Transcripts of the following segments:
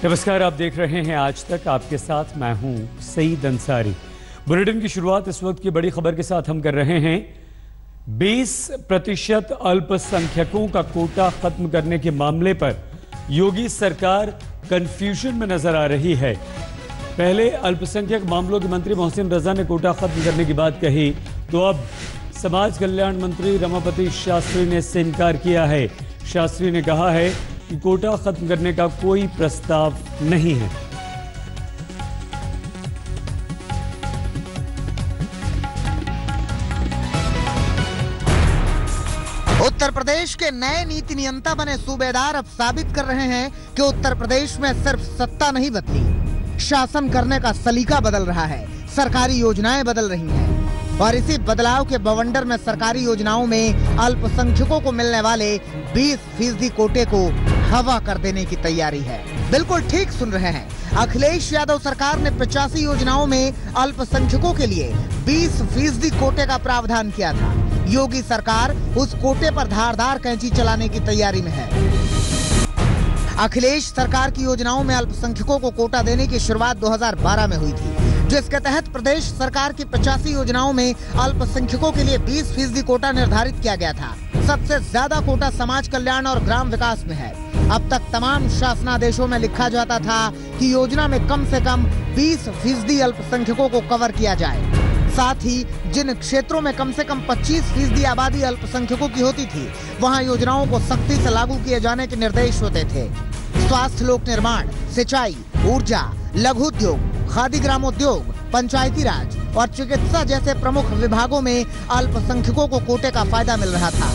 नमस्कार, आप देख रहे हैं आज तक। आपके साथ मैं हूं सईद अंसारी। बुलेटिन की शुरुआत इस वक्त की बड़ी खबर के साथ हम कर रहे हैं। 20% अल्पसंख्यकों का कोटा खत्म करने के मामले पर योगी सरकार कंफ्यूजन में नजर आ रही है। पहले अल्पसंख्यक मामलों के मंत्री मोहसिन रजा ने कोटा खत्म करने की बात कही, तो अब समाज कल्याण मंत्री रमापति शास्त्री ने इससे इनकार किया है। शास्त्री ने कहा है कि कोटा खत्म करने का कोई प्रस्ताव नहीं है। उत्तर प्रदेश के नए नीति नियंता बने सूबेदार अब साबित कर रहे हैं कि उत्तर प्रदेश में सिर्फ सत्ता नहीं बदली, शासन करने का सलीका बदल रहा है, सरकारी योजनाएं बदल रही हैं। और इसी बदलाव के बवंडर में सरकारी योजनाओं में अल्पसंख्यकों को मिलने वाले 20% कोटे को हवा कर देने की तैयारी है। बिल्कुल ठीक सुन रहे हैं, अखिलेश यादव सरकार ने 85 योजनाओं में अल्पसंख्यकों के लिए 20% कोटे का प्रावधान किया था। योगी सरकार उस कोटे पर धारदार कैंची चलाने की तैयारी में है। अखिलेश सरकार की योजनाओं में अल्पसंख्यकों को कोटा देने की शुरुआत 2012 में हुई थी, जिसके तहत प्रदेश सरकार की 85 योजनाओं में अल्पसंख्यकों के लिए 20% कोटा निर्धारित किया गया था। सबसे ज्यादा कोटा समाज कल्याण और ग्राम विकास में है। अब तक तमाम शासनादेशों में लिखा जाता था कि योजना में कम से कम 20% अल्पसंख्यकों को कवर किया जाए। साथ ही जिन क्षेत्रों में कम से कम 25% आबादी अल्पसंख्यकों की होती थी, वहां योजनाओं को सख्ती से लागू किए जाने के निर्देश होते थे। स्वास्थ्य, लोक निर्माण, सिंचाई, ऊर्जा, लघु उद्योग, खादी ग्रामोद्योग, पंचायती राज और चिकित्सा जैसे प्रमुख विभागों में अल्पसंख्यकों को कोटे का फायदा मिल रहा था।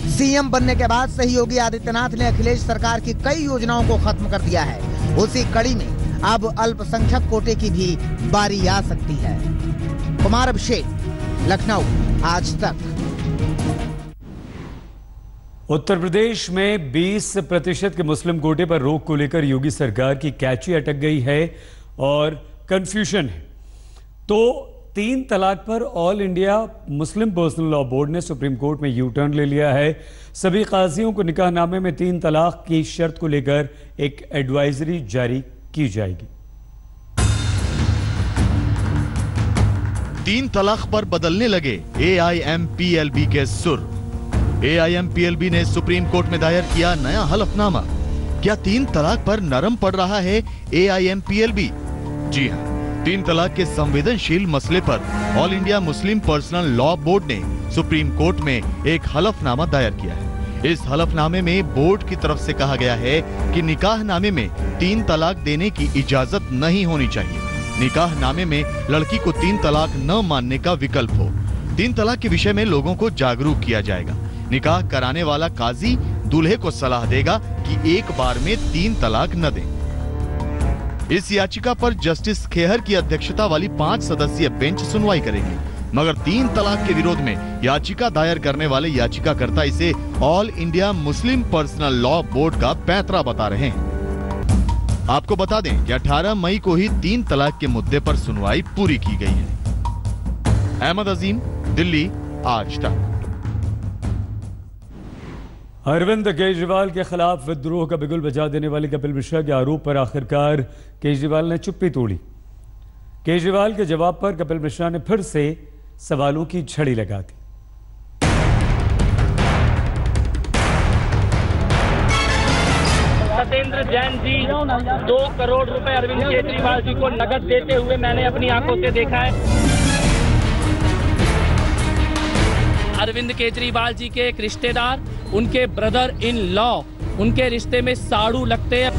सीएम बनने के बाद से ही योगी आदित्यनाथ ने अखिलेश सरकार की कई योजनाओं को खत्म कर दिया है। उसी कड़ी में अब अल्पसंख्यक कोटे की भी बारी आ सकती है। कुमार अभिषेक, लखनऊ, आज तक। उत्तर प्रदेश में 20% के मुस्लिम कोटे पर रोक को लेकर योगी सरकार की कैची अटक गई है और कंफ्यूजन है। तो 3 तलाक पर all India Muslim personal law board ने सुप्रीम कोर्ट में यू टर्न ले लिया है। सभी काजियों को निकाहनामे में 3 तलाक की शर्त को लेकर एक एडवाइजरी जारी की जाएगी। 3 तलाक पर बदलने लगे AIMPLB के सुर। AIMPLB ने सुप्रीम कोर्ट में दायर किया नया हलफनामा। क्या 3 तलाक पर नरम पड़ रहा है AIMPLB? जी हां, 3 तलाक के संवेदनशील मसले पर all India Muslim personal law board ने सुप्रीम कोर्ट में एक हलफनामा दायर किया है। इस हलफनामे में बोर्ड की तरफ से कहा गया है कि निकाहनामे में 3 तलाक देने की इजाजत नहीं होनी चाहिए। निकाहनामे में लड़की को 3 तलाक न मानने का विकल्प हो। 3 तलाक के विषय में लोगों को जागरूक किया जाएगा। निकाह कराने वाला काजी दूल्हे को सलाह देगा कि एक बार में 3 तलाक न दें। इस याचिका पर जस्टिस खेहर की अध्यक्षता वाली 5 सदस्यीय बेंच सुनवाई करेगी, मगर 3 तलाक के विरोध में याचिका दायर करने वाले याचिकाकर्ता इसे all India Muslim personal law board का पैंतरा बता रहे हैं। आपको बता दें कि 18 मई को ही 3 तलाक के मुद्दे पर सुनवाई पूरी की गई है। अहमद अजीम, दिल्ली, आज तक। अरविंद केजरीवाल के खिलाफ विद्रोह का बिगुल बजा देने वाले कपिल मिश्रा के आरोप पर आखिरकार केजरीवाल ने चुप्पी तोड़ी। केजरीवाल के जवाब पर कपिल मिश्रा ने फिर से सवालों की झड़ी लगा दी। सत्येंद्र जैन जी 2 करोड़ रुपए अरविंद केजरीवाल जी को नकद देते हुए मैंने अपनी आंखों से देखा है। अरविंद केजरीवाल जी के एक रिश्तेदार, उनके ब्रदर इन लॉ, उनके रिश्ते में साड़ू लगते हैं।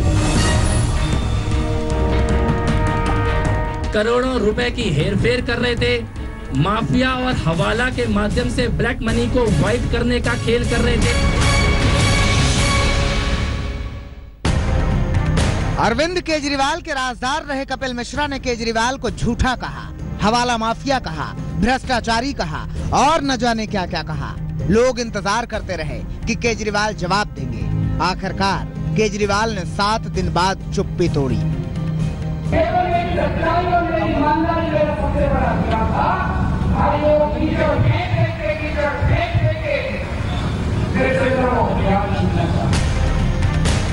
करोड़ों रुपए की हेरफेर कर रहे थे, माफिया और हवाला के माध्यम से ब्लैक मनी को वाइट करने का खेल कर रहे थे। अरविंद केजरीवाल के राजदार रहे कपिल मिश्रा ने केजरीवाल को झूठा कहा, हवाला माफिया कहा, भ्रष्टाचारी कहा और न जाने क्या क्या कहा। लोग इंतजार करते रहे कि केजरीवाल जवाब देंगे। आखिरकार केजरीवाल ने 7 दिन बाद चुप्पी तोड़ी।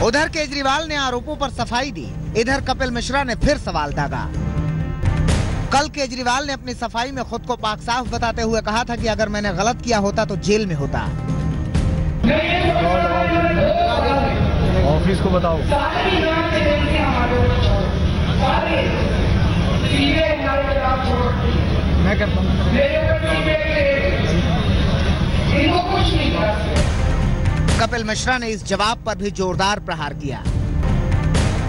उधर केजरीवाल ने आरोपों पर सफाई दी, इधर कपिल मिश्रा ने फिर सवाल दागा। कल केजरीवाल ने अपनी सफाई में खुद को पाक साफ बताते हुए कहा था कि अगर मैंने गलत किया होता तो जेल में होता। ऑफिस को बताओ। मैं करता हूँ। कपिल मिश्रा ने इस जवाब पर भी जोरदार प्रहार किया।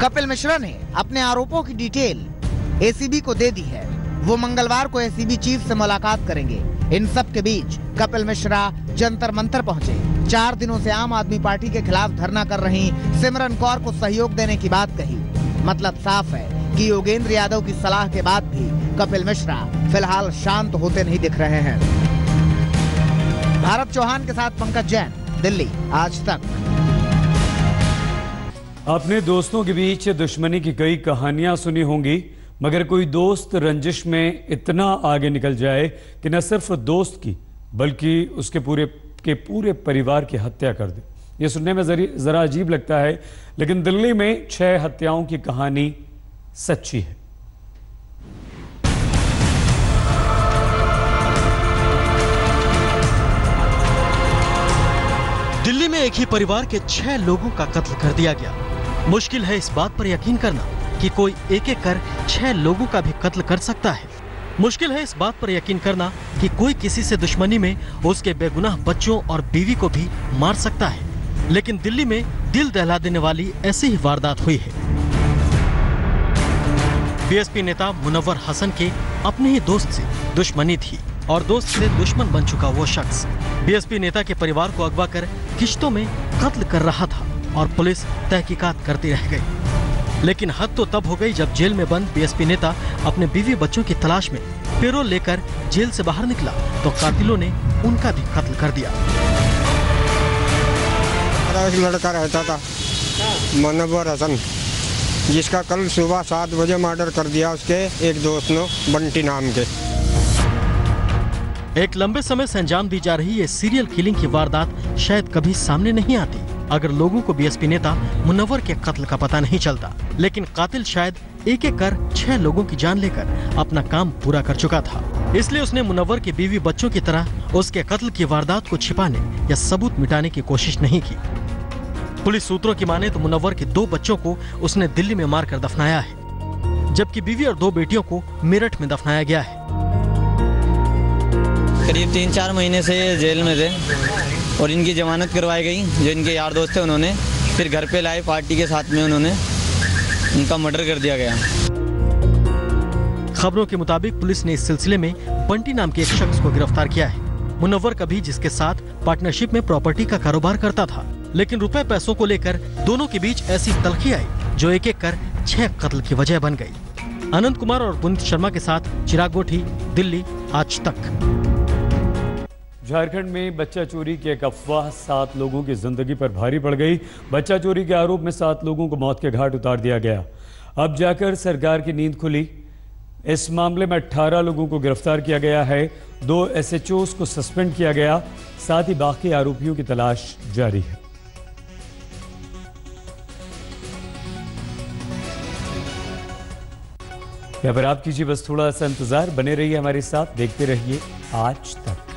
कपिल मिश्रा ने अपने आरोपों की डिटेल एसीबी को दे दी है। वो मंगलवार को एसीबी चीफ से मुलाकात करेंगे। इन सब के बीच कपिल मिश्रा जंतर मंतर पहुंचे। 4 दिनों से आम आदमी पार्टी के खिलाफ धरना कर रही सिमरन कौर को सहयोग देने की बात कही। मतलब साफ है कि योगेंद्र यादव की सलाह के बाद भी कपिल मिश्रा फिलहाल शांत होते नहीं दिख रहे हैं। भारत चौहान के साथ पंकज जैन, दिल्ली, आज तक। अपने दोस्तों के बीच दुश्मनी की कई कहानियां सुनी होंगी, मगर कोई दोस्त रंजिश में इतना आगे निकल जाए कि न सिर्फ दोस्त की बल्कि उसके पूरे परिवार की हत्या कर दे। ये सुनने में जरा अजीब लगता है, लेकिन दिल्ली में 6 हत्याओं की कहानी सच्ची है। दिल्ली में एक ही परिवार के 6 लोगों का कत्ल कर दिया गया। मुश्किल है इस बात पर यकीन करना कि कोई एक एक कर 6 लोगों का भी कत्ल कर सकता है। मुश्किल है इस बात पर यकीन करना कि कोई किसी से दुश्मनी में उसके बेगुनाह बच्चों और बीवी को भी मार सकता है। लेकिन दिल्ली में दिल दहला देने वाली ऐसी ही वारदात हुई है। बीएसपी नेता मुनव्वर हसन के अपने ही दोस्त से दुश्मनी थी और दोस्त से दुश्मन बन चुका वो शख्स बीएसपी नेता के परिवार को अगवा कर किश्तों में कत्ल कर रहा था और पुलिस तहकीकात करती रह गई। लेकिन हद तो तब हो गई जब जेल में बंद बीएसपी नेता अपने बीवी बच्चों की तलाश में पैरोल लेकर जेल से बाहर निकला तो कातिलों ने उनका भी कत्ल कर दिया। लड़का रहता था मुनव्वर हसन, जिसका कल सुबह 7 बजे मर्डर कर दिया उसके एक दोस्त ने, बंटी नाम के। एक लंबे समय से अंजाम दी जा रही ये सीरियल किलिंग की वारदात शायद कभी सामने नहीं आती अगर लोगों को बीएसपी नेता मुनव्वर के कत्ल का पता नहीं चलता। लेकिन कातिल शायद एक एक कर 6 लोगों की जान लेकर अपना काम पूरा कर चुका था। इसलिए उसने मुनव्वर के बीवी बच्चों की तरह उसके कत्ल की वारदात को छिपाने या सबूत मिटाने की कोशिश नहीं की। पुलिस सूत्रों की माने तो मुनव्वर के 2 बच्चों को उसने दिल्ली में मारकर दफनाया है, जबकि बीवी और 2 बेटियों को मेरठ में दफनाया गया है। करीब 3-4 महीने से ये जेल में थे और इनकी जमानत करवाई गई। जो इनके यार दोस्त थे उन्होंने फिर घर पे लाए, पार्टी के साथ में उन्होंने उनका मर्डर कर दिया गया। खबरों के मुताबिक पुलिस ने इस सिलसिले में बंटी नाम के एक शख्स को गिरफ्तार किया है। मुनव्वर कभी जिसके साथ पार्टनरशिप में प्रॉपर्टी का कारोबार करता था, लेकिन रुपए पैसों को लेकर दोनों के बीच ऐसी तलखी आई जो एक एक कर 6 कत्ल की वजह बन गई। अनंत कुमार और पुनीत शर्मा के साथ चिराग गोठी, दिल्ली, आज तक। झारखंड में बच्चा चोरी की एक अफवाह 7 लोगों की जिंदगी पर भारी पड़ गई। बच्चा चोरी के आरोप में 7 लोगों को मौत के घाट उतार दिया गया। अब जाकर सरकार की नींद खुली। इस मामले में 18 लोगों को गिरफ्तार किया गया है, 2 एसएचओस को सस्पेंड किया गया, साथ ही बाकी आरोपियों की तलाश जारी है। यहाँ पर आप कीजिए बस थोड़ा सा इंतजार, बने रहिए हमारे साथ, देखते रहिए आज तक।